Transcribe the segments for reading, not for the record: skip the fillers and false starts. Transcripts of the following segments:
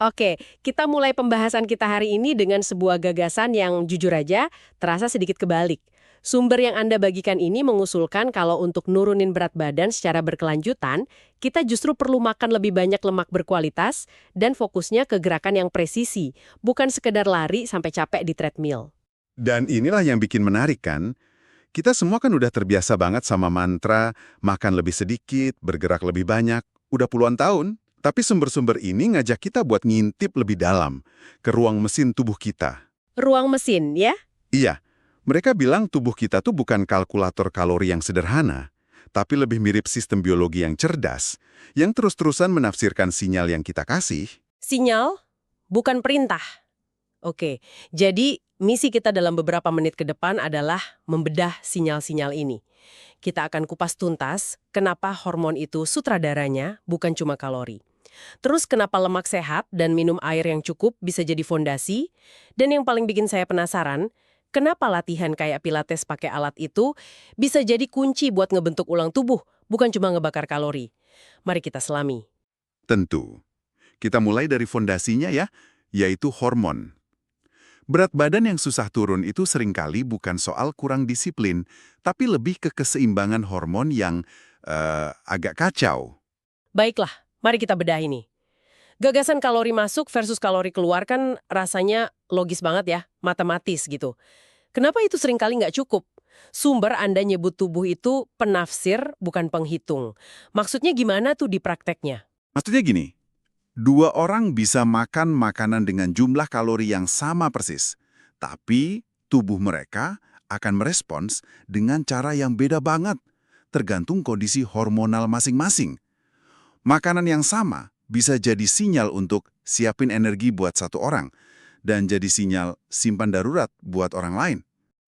Oke, kita mulai pembahasan kita hari ini dengan sebuah gagasan yang jujur aja terasa sedikit kebalik. Sumber yang Anda bagikan ini mengusulkan kalau untuk nurunin berat badan secara berkelanjutan, kita justru perlu makan lebih banyak lemak berkualitas dan fokusnya ke gerakan yang presisi, bukan sekedar lari sampai capek di treadmill. Dan inilah yang bikin menarik kan? Kita semua kan udah terbiasa banget sama mantra, makan lebih sedikit, bergerak lebih banyak, udah puluhan tahun. Tapi sumber-sumber ini ngajak kita buat ngintip lebih dalam, ke ruang mesin tubuh kita. Ruang mesin, ya? Iya, mereka bilang tubuh kita tuh bukan kalkulator kalori yang sederhana, tapi lebih mirip sistem biologi yang cerdas, yang terus-terusan menafsirkan sinyal yang kita kasih. Sinyal, bukan perintah. Oke, jadi misi kita dalam beberapa menit ke depan adalah membedah sinyal-sinyal ini. Kita akan kupas tuntas kenapa hormon itu sutradaranya bukan cuma kalori. Terus kenapa lemak sehat dan minum air yang cukup bisa jadi fondasi? Dan yang paling bikin saya penasaran, kenapa latihan kayak pilates pakai alat itu bisa jadi kunci buat ngebentuk ulang tubuh, bukan cuma ngebakar kalori. Mari kita selami. Tentu. Kita mulai dari fondasinya ya, yaitu hormon. Berat badan yang susah turun itu seringkali bukan soal kurang disiplin, tapi lebih ke keseimbangan hormon yang agak kacau. Baiklah, mari kita bedah ini. Gagasan kalori masuk versus kalori keluar kan rasanya logis banget ya, matematis gitu. Kenapa itu seringkali nggak cukup? Sumber Anda nyebut tubuh itu penafsir, bukan penghitung. Maksudnya gimana tuh di prakteknya? Maksudnya gini, dua orang bisa makan makanan dengan jumlah kalori yang sama persis, tapi tubuh mereka akan merespons dengan cara yang beda banget, tergantung kondisi hormonal masing-masing. Makanan yang sama bisa jadi sinyal untuk siapin energi buat satu orang, dan jadi sinyal simpan darurat buat orang lain.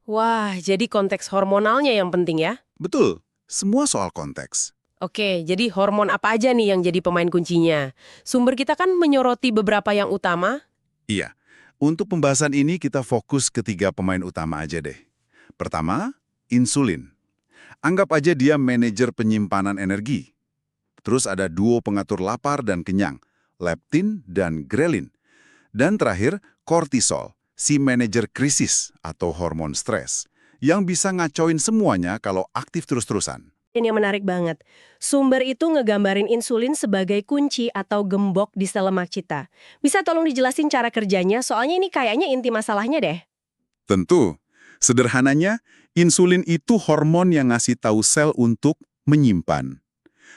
Wah, jadi konteks hormonalnya yang penting ya? Betul, semua soal konteks. Oke, jadi hormon apa aja nih yang jadi pemain kuncinya? Sumber kita kan menyoroti beberapa yang utama. Iya, untuk pembahasan ini kita fokus ke tiga pemain utama aja deh. Pertama, insulin. Anggap aja dia manajer penyimpanan energi. Terus ada duo pengatur lapar dan kenyang, leptin dan grelin. Dan terakhir, kortisol, si manajer krisis atau hormon stres, yang bisa ngacoin semuanya kalau aktif terus-terusan. Ini yang menarik banget. Sumber itu ngegambarin insulin sebagai kunci atau gembok di sel lemak kita. Bisa tolong dijelasin cara kerjanya, soalnya ini kayaknya inti masalahnya deh. Tentu, sederhananya, insulin itu hormon yang ngasih tahu sel untuk menyimpan.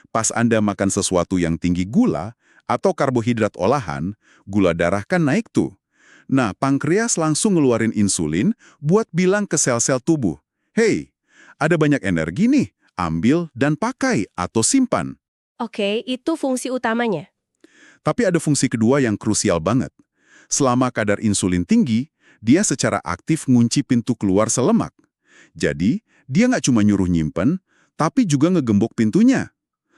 Pas Anda makan sesuatu yang tinggi gula atau karbohidrat olahan, gula darah kan naik tuh. Nah, pankreas langsung ngeluarin insulin buat bilang ke sel-sel tubuh, "Hey, ada banyak energi nih, ambil dan pakai atau simpan." Oke, itu fungsi utamanya. Tapi ada fungsi kedua yang krusial banget. Selama kadar insulin tinggi, dia secara aktif ngunci pintu keluar sel lemak. Jadi, dia nggak cuma nyuruh nyimpen, tapi juga ngegembok pintunya.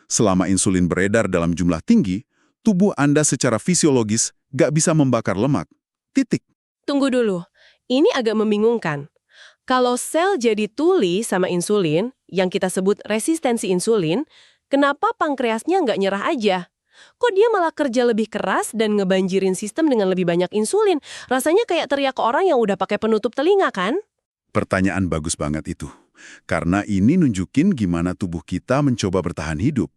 Selama insulin beredar dalam jumlah tinggi, tubuh Anda secara fisiologis nggak bisa membakar lemak. Titik. Tunggu dulu, ini agak membingungkan. Kalau sel jadi tuli sama insulin, yang kita sebut resistensi insulin, kenapa pankreasnya nggak nyerah aja? Kok dia malah kerja lebih keras dan ngebanjirin sistem dengan lebih banyak insulin? Rasanya kayak teriak ke orang yang udah pakai penutup telinga kan? Pertanyaan bagus banget itu. Karena ini nunjukin gimana tubuh kita mencoba bertahan hidup.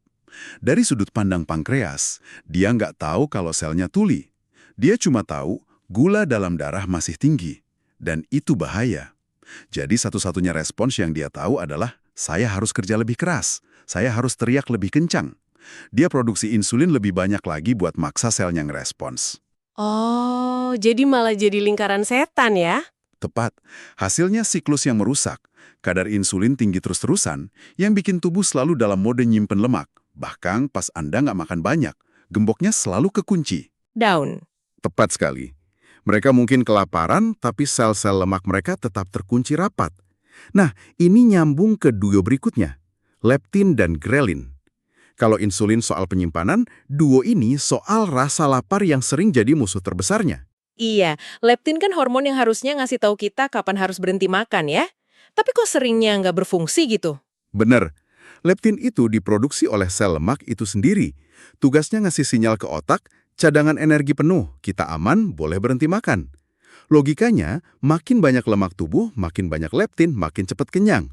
Dari sudut pandang pankreas, dia nggak tahu kalau selnya tuli. Dia cuma tahu gula dalam darah masih tinggi. Dan itu bahaya. Jadi satu-satunya respons yang dia tahu adalah, saya harus kerja lebih keras, saya harus teriak lebih kencang. Dia produksi insulin lebih banyak lagi buat maksa selnya ngerespons. Oh, jadi malah jadi lingkaran setan ya? Tepat, hasilnya siklus yang merusak. Kadar insulin tinggi terus-terusan, yang bikin tubuh selalu dalam mode nyimpen lemak. Bahkan pas Anda nggak makan banyak, gemboknya selalu kekunci. Down. Tepat sekali. Mereka mungkin kelaparan, tapi sel-sel lemak mereka tetap terkunci rapat. Nah, ini nyambung ke duo berikutnya, leptin dan grelin. Kalau insulin soal penyimpanan, duo ini soal rasa lapar yang sering jadi musuh terbesarnya. Iya, leptin kan hormon yang harusnya ngasih tahu kita kapan harus berhenti makan ya. Tapi kok seringnya nggak berfungsi gitu? Bener, leptin itu diproduksi oleh sel lemak itu sendiri. Tugasnya ngasih sinyal ke otak, cadangan energi penuh, kita aman, boleh berhenti makan. Logikanya, makin banyak lemak tubuh, makin banyak leptin, makin cepat kenyang.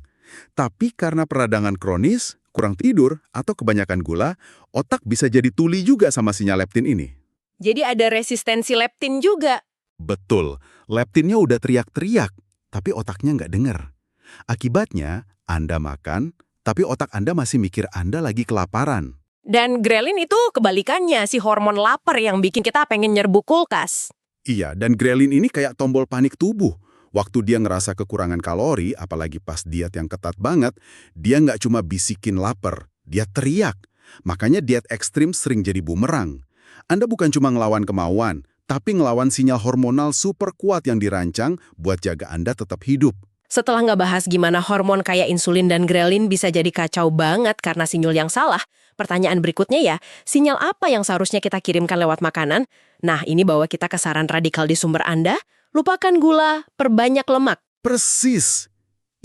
Tapi karena peradangan kronis, kurang tidur, atau kebanyakan gula, otak bisa jadi tuli juga sama sinyal leptin ini. Jadi ada resistensi leptin juga. Betul, leptinnya udah teriak-teriak, tapi otaknya nggak dengar. Akibatnya, Anda makan, tapi otak Anda masih mikir Anda lagi kelaparan. Dan grelin itu kebalikannya, si hormon lapar yang bikin kita pengen nyerbu kulkas. Iya, dan grelin ini kayak tombol panik tubuh. Waktu dia ngerasa kekurangan kalori, apalagi pas diet yang ketat banget, dia nggak cuma bisikin lapar, dia teriak. Makanya diet ekstrim sering jadi bumerang. Anda bukan cuma ngelawan kemauan, tapi ngelawan sinyal hormonal super kuat yang dirancang buat jaga Anda tetap hidup. Setelah nggak bahas gimana hormon kayak insulin dan grelin bisa jadi kacau banget karena sinyal yang salah, pertanyaan berikutnya ya, sinyal apa yang seharusnya kita kirimkan lewat makanan? Nah, ini bawa kita ke saran radikal di sumber Anda, lupakan gula, perbanyak lemak. Persis.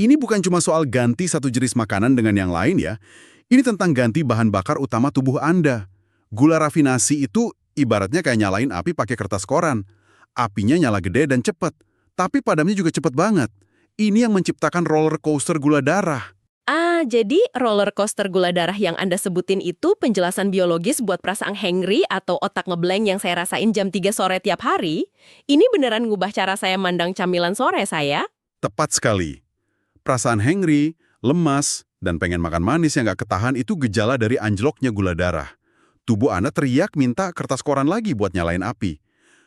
Ini bukan cuma soal ganti satu jenis makanan dengan yang lain ya. Ini tentang ganti bahan bakar utama tubuh Anda. Gula rafinasi itu ibaratnya kayak nyalain api pakai kertas koran. Apinya nyala gede dan cepat, tapi padamnya juga cepat banget. Ini yang menciptakan roller coaster gula darah. Ah, jadi roller coaster gula darah yang Anda sebutin itu penjelasan biologis buat perasaan hangry atau otak ngeblank yang saya rasain jam 3 sore tiap hari? Ini beneran ngubah cara saya mandang camilan sore saya? Tepat sekali. Perasaan hangry, lemas, dan pengen makan manis yang nggak ketahan itu gejala dari anjloknya gula darah. Tubuh Anda teriak minta kertas koran lagi buat nyalain api.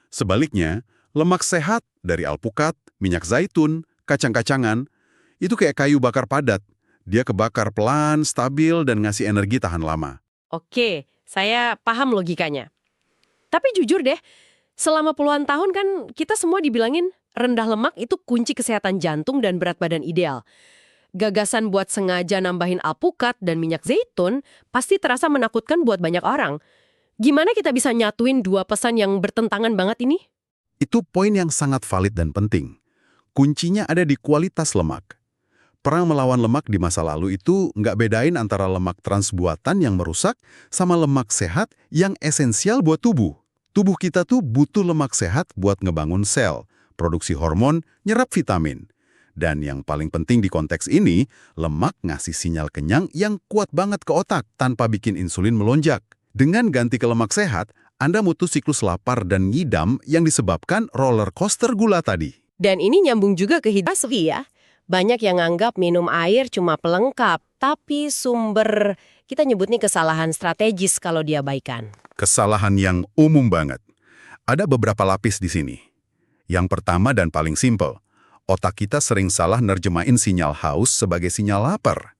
Sebaliknya, lemak sehat dari alpukat, minyak zaitun, kacang-kacangan, itu kayak kayu bakar padat. Dia kebakar pelan, stabil, dan ngasih energi tahan lama. Oke, saya paham logikanya. Tapi jujur deh, selama puluhan tahun kan kita semua dibilangin rendah lemak itu kunci kesehatan jantung dan berat badan ideal. Gagasan buat sengaja nambahin alpukat dan minyak zaitun pasti terasa menakutkan buat banyak orang. Gimana kita bisa nyatuin dua pesan yang bertentangan banget ini? Itu poin yang sangat valid dan penting. Kuncinya ada di kualitas lemak. Perang melawan lemak di masa lalu itu nggak bedain antara lemak trans buatan yang merusak sama lemak sehat yang esensial buat tubuh. Tubuh kita tuh butuh lemak sehat buat ngebangun sel, produksi hormon, nyerap vitamin. Dan yang paling penting di konteks ini, lemak ngasih sinyal kenyang yang kuat banget ke otak tanpa bikin insulin melonjak. Dengan ganti ke lemak sehat, Anda mutus siklus lapar dan ngidam yang disebabkan roller coaster gula tadi. Dan ini nyambung juga ke hidrasi ya. Banyak yang anggap minum air cuma pelengkap, tapi sumber kita nyebutnya kesalahan strategis kalau diabaikan. Kesalahan yang umum banget. Ada beberapa lapis di sini. Yang pertama dan paling simpel, otak kita sering salah nerjemahin sinyal haus sebagai sinyal lapar.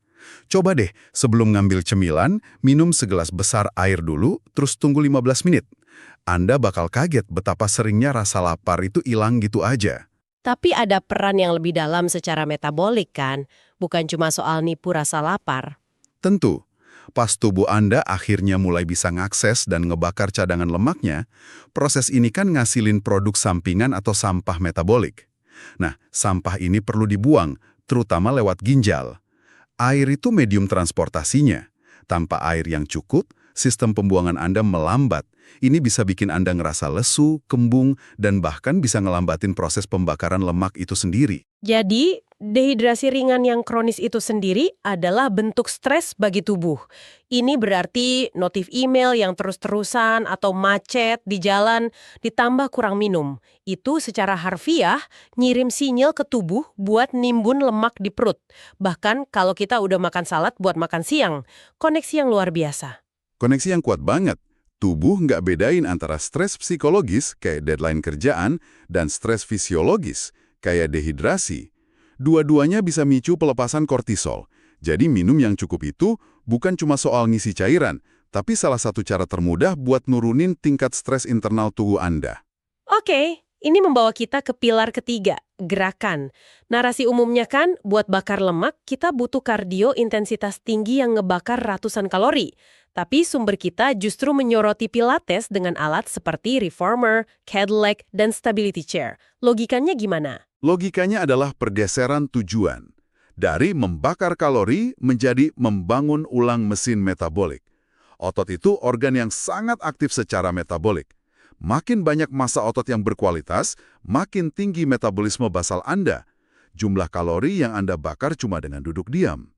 Coba deh, sebelum ngambil cemilan, minum segelas besar air dulu, terus tunggu 15 menit. Anda bakal kaget betapa seringnya rasa lapar itu hilang gitu aja. Tapi ada peran yang lebih dalam secara metabolik kan? Bukan cuma soal nipu rasa lapar. Tentu, pas tubuh Anda akhirnya mulai bisa ngakses dan ngebakar cadangan lemaknya, proses ini kan ngasilin produk sampingan atau sampah metabolik. Nah, sampah ini perlu dibuang, terutama lewat ginjal. Air itu medium transportasinya. Tanpa air yang cukup, sistem pembuangan Anda melambat. Ini bisa bikin Anda ngerasa lesu, kembung, dan bahkan bisa ngelambatin proses pembakaran lemak itu sendiri. Jadi, dehidrasi ringan yang kronis itu sendiri adalah bentuk stres bagi tubuh. Ini berarti notif email yang terus-terusan atau macet di jalan ditambah kurang minum. Itu secara harfiah ngirim sinyal ke tubuh buat nimbun lemak di perut. Bahkan kalau kita udah makan salad buat makan siang, koneksi yang luar biasa. Koneksi yang kuat banget. Tubuh nggak bedain antara stres psikologis kayak deadline kerjaan dan stres fisiologis kayak dehidrasi. Dua-duanya bisa micu pelepasan kortisol. Jadi minum yang cukup itu bukan cuma soal ngisi cairan, tapi salah satu cara termudah buat nurunin tingkat stres internal tubuh Anda. Oke, ini membawa kita ke pilar ketiga, gerakan. Narasi umumnya kan, buat bakar lemak, kita butuh kardio intensitas tinggi yang ngebakar ratusan kalori. Tapi sumber kita justru menyoroti pilates dengan alat seperti reformer, Cadillac, dan stability chair. Logikanya gimana? Logikanya adalah pergeseran tujuan. Dari membakar kalori menjadi membangun ulang mesin metabolik. Otot itu organ yang sangat aktif secara metabolik. Makin banyak massa otot yang berkualitas, makin tinggi metabolisme basal Anda. Jumlah kalori yang Anda bakar cuma dengan duduk diam.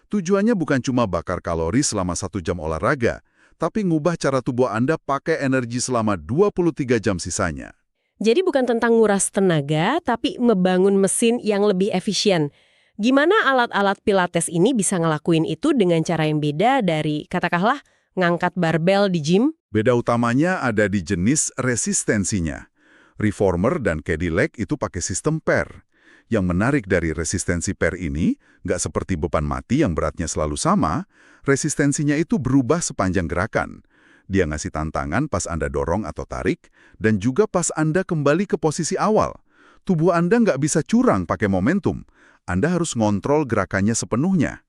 Tujuannya bukan cuma bakar kalori selama 1 jam olahraga, tapi ngubah cara tubuh Anda pakai energi selama 23 jam sisanya. Jadi bukan tentang nguras tenaga, tapi ngebangun mesin yang lebih efisien. Gimana alat-alat pilates ini bisa ngelakuin itu dengan cara yang beda dari, katakanlah, ngangkat barbel di gym? Beda utamanya ada di jenis resistensinya. Reformer dan Cadillac itu pakai sistem PER. Yang menarik dari resistensi PER ini, nggak seperti beban mati yang beratnya selalu sama, resistensinya itu berubah sepanjang gerakan. Dia ngasih tantangan pas Anda dorong atau tarik, dan juga pas Anda kembali ke posisi awal. Tubuh Anda nggak bisa curang pakai momentum. Anda harus ngontrol gerakannya sepenuhnya.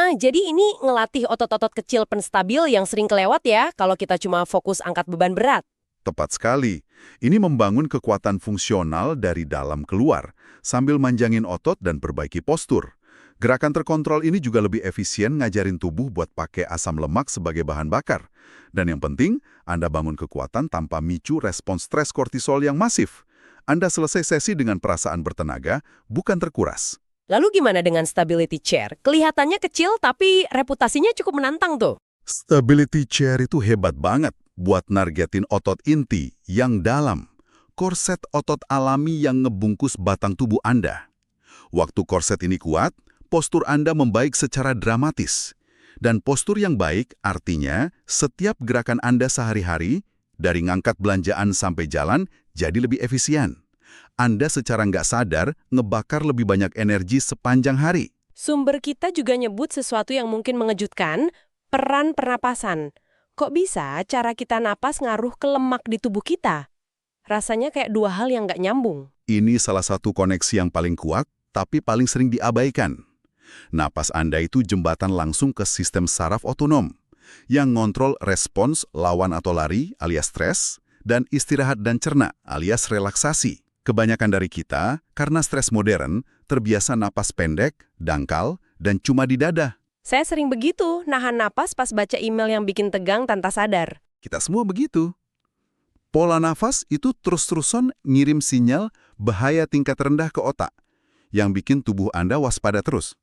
Jadi ini ngelatih otot-otot kecil penstabil yang sering kelewat ya kalau kita cuma fokus angkat beban berat. Tepat sekali. Ini membangun kekuatan fungsional dari dalam keluar, sambil manjangin otot dan perbaiki postur. Gerakan terkontrol ini juga lebih efisien ngajarin tubuh buat pakai asam lemak sebagai bahan bakar. Dan yang penting, Anda bangun kekuatan tanpa micu respons stres kortisol yang masif. Anda selesai sesi dengan perasaan bertenaga, bukan terkuras. Lalu gimana dengan stability chair? Kelihatannya kecil tapi reputasinya cukup menantang tuh. Stability chair itu hebat banget buat nargetin otot inti yang dalam. Korset otot alami yang ngebungkus batang tubuh Anda. Waktu korset ini kuat, postur Anda membaik secara dramatis. Dan postur yang baik artinya setiap gerakan Anda sehari-hari, dari ngangkat belanjaan sampai jalan, jadi lebih efisien. Anda secara nggak sadar ngebakar lebih banyak energi sepanjang hari. Sumber kita juga nyebut sesuatu yang mungkin mengejutkan, peran pernapasan. Kok bisa cara kita napas ngaruh ke lemak di tubuh kita? Rasanya kayak dua hal yang nggak nyambung. Ini salah satu koneksi yang paling kuat, tapi paling sering diabaikan. Napas Anda itu jembatan langsung ke sistem saraf otonom, yang ngontrol respons lawan atau lari alias stres, dan istirahat dan cerna alias relaksasi. Kebanyakan dari kita, karena stres modern, terbiasa napas pendek, dangkal, dan cuma di dada. Saya sering begitu, nahan napas pas baca email yang bikin tegang tanpa sadar. Kita semua begitu. Pola nafas itu terus-terusan ngirim sinyal bahaya tingkat rendah ke otak, yang bikin tubuh Anda waspada terus.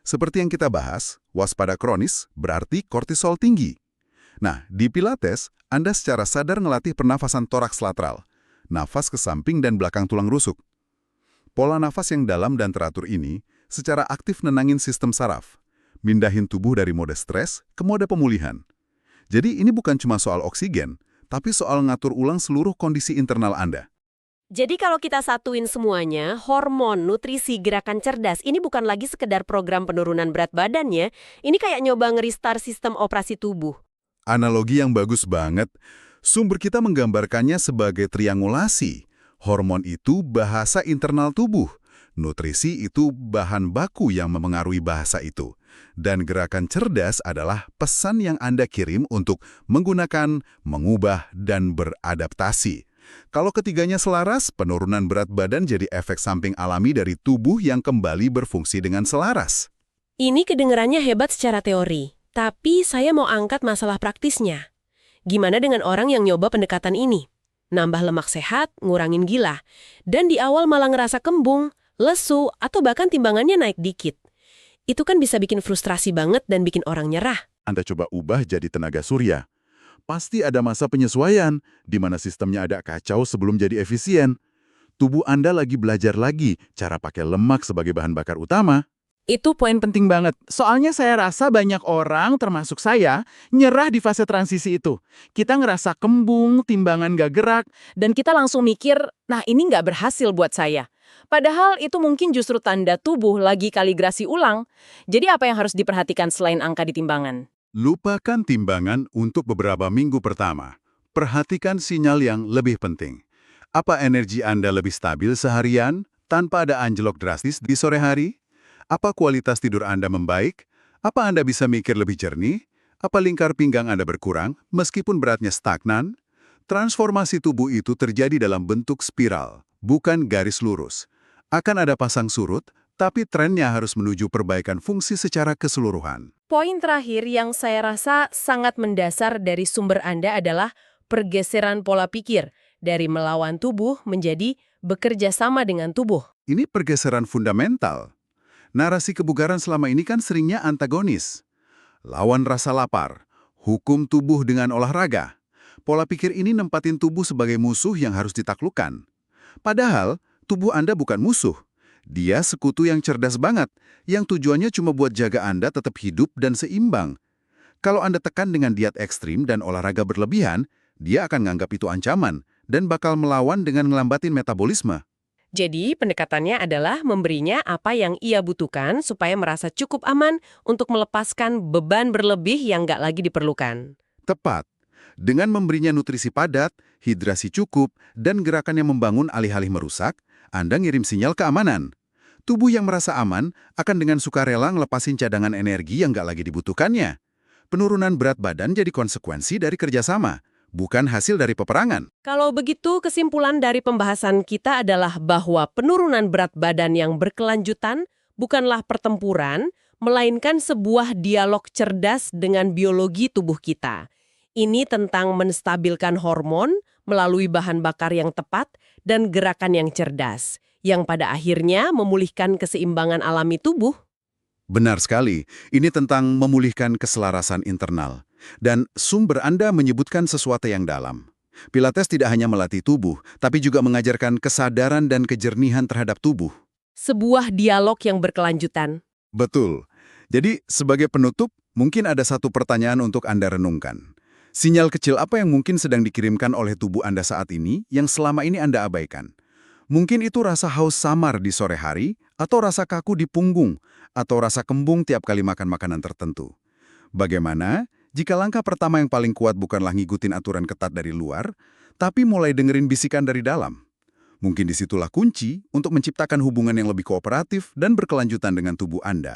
Seperti yang kita bahas, waspada kronis berarti kortisol tinggi. Nah, di Pilates, Anda secara sadar ngelatih pernafasan toraks lateral, nafas ke samping dan belakang tulang rusuk. Pola nafas yang dalam dan teratur ini secara aktif nenangin sistem saraf, mindahin tubuh dari mode stres ke mode pemulihan. Jadi ini bukan cuma soal oksigen, tapi soal ngatur ulang seluruh kondisi internal Anda. Jadi kalau kita satuin semuanya, hormon, nutrisi, gerakan cerdas, ini bukan lagi sekedar program penurunan berat badan ya. Ini kayak nyoba nge-restart sistem operasi tubuh. Analogi yang bagus banget. Sumber kita menggambarkannya sebagai triangulasi. Hormon itu bahasa internal tubuh. Nutrisi itu bahan baku yang memengaruhi bahasa itu. Dan gerakan cerdas adalah pesan yang Anda kirim untuk menggunakan, mengubah, dan beradaptasi. Kalau ketiganya selaras, penurunan berat badan jadi efek samping alami dari tubuh yang kembali berfungsi dengan selaras. Ini kedengerannya hebat secara teori, tapi saya mau angkat masalah praktisnya. Gimana dengan orang yang nyoba pendekatan ini? Nambah lemak sehat, ngurangin gila, dan di awal malah ngerasa kembung, lesu, atau bahkan timbangannya naik dikit. Itu kan bisa bikin frustrasi banget dan bikin orang nyerah. Anda coba ubah jadi tenaga surya. Pasti ada masa penyesuaian, di mana sistemnya ada kacau sebelum jadi efisien. Tubuh Anda lagi belajar lagi cara pakai lemak sebagai bahan bakar utama. Itu poin penting banget. Soalnya saya rasa banyak orang, termasuk saya, nyerah di fase transisi itu. Kita ngerasa kembung, timbangan gak gerak, dan kita langsung mikir, nah ini nggak berhasil buat saya. Padahal itu mungkin justru tanda tubuh lagi kalibrasi ulang. Jadi apa yang harus diperhatikan selain angka di timbangan? Lupakan timbangan untuk beberapa minggu pertama. Perhatikan sinyal yang lebih penting. Apa energi Anda lebih stabil seharian tanpa ada anjlok drastis di sore hari? Apa kualitas tidur Anda membaik? Apa Anda bisa mikir lebih jernih? Apa lingkar pinggang Anda berkurang meskipun beratnya stagnan? Transformasi tubuh itu terjadi dalam bentuk spiral, bukan garis lurus. Akan ada pasang surut, tapi trennya harus menuju perbaikan fungsi secara keseluruhan. Poin terakhir yang saya rasa sangat mendasar dari sumber Anda adalah pergeseran pola pikir dari melawan tubuh menjadi bekerja sama dengan tubuh. Ini pergeseran fundamental. Narasi kebugaran selama ini kan seringnya antagonis. Lawan rasa lapar, hukum tubuh dengan olahraga. Pola pikir ini nempatin tubuh sebagai musuh yang harus ditaklukkan. Padahal, tubuh Anda bukan musuh. Dia sekutu yang cerdas banget, yang tujuannya cuma buat jaga Anda tetap hidup dan seimbang. Kalau Anda tekan dengan diet ekstrim dan olahraga berlebihan, dia akan nganggap itu ancaman dan bakal melawan dengan ngelambatin metabolisme. Jadi, pendekatannya adalah memberinya apa yang ia butuhkan supaya merasa cukup aman untuk melepaskan beban berlebih yang nggak lagi diperlukan. Tepat. Dengan memberinya nutrisi padat, hidrasi cukup, dan gerakan yang membangun alih-alih merusak, Anda ngirim sinyal keamanan. Tubuh yang merasa aman akan dengan sukarela ngelepasin cadangan energi yang nggak lagi dibutuhkannya. Penurunan berat badan jadi konsekuensi dari kerjasama, bukan hasil dari peperangan. Kalau begitu, kesimpulan dari pembahasan kita adalah bahwa penurunan berat badan yang berkelanjutan bukanlah pertempuran, melainkan sebuah dialog cerdas dengan biologi tubuh kita. Ini tentang menstabilkan hormon melalui bahan bakar yang tepat dan gerakan yang cerdas, yang pada akhirnya memulihkan keseimbangan alami tubuh. Benar sekali, ini tentang memulihkan keselarasan internal. Dan sumber Anda menyebutkan sesuatu yang dalam. Pilates tidak hanya melatih tubuh, tapi juga mengajarkan kesadaran dan kejernihan terhadap tubuh. Sebuah dialog yang berkelanjutan. Betul. Jadi, sebagai penutup, mungkin ada satu pertanyaan untuk Anda renungkan. Sinyal kecil apa yang mungkin sedang dikirimkan oleh tubuh Anda saat ini yang selama ini Anda abaikan? Mungkin itu rasa haus samar di sore hari, atau rasa kaku di punggung, atau rasa kembung tiap kali makan makanan tertentu. Bagaimana jika langkah pertama yang paling kuat bukanlah ngikutin aturan ketat dari luar, tapi mulai dengerin bisikan dari dalam? Mungkin disitulah kunci untuk menciptakan hubungan yang lebih kooperatif dan berkelanjutan dengan tubuh Anda.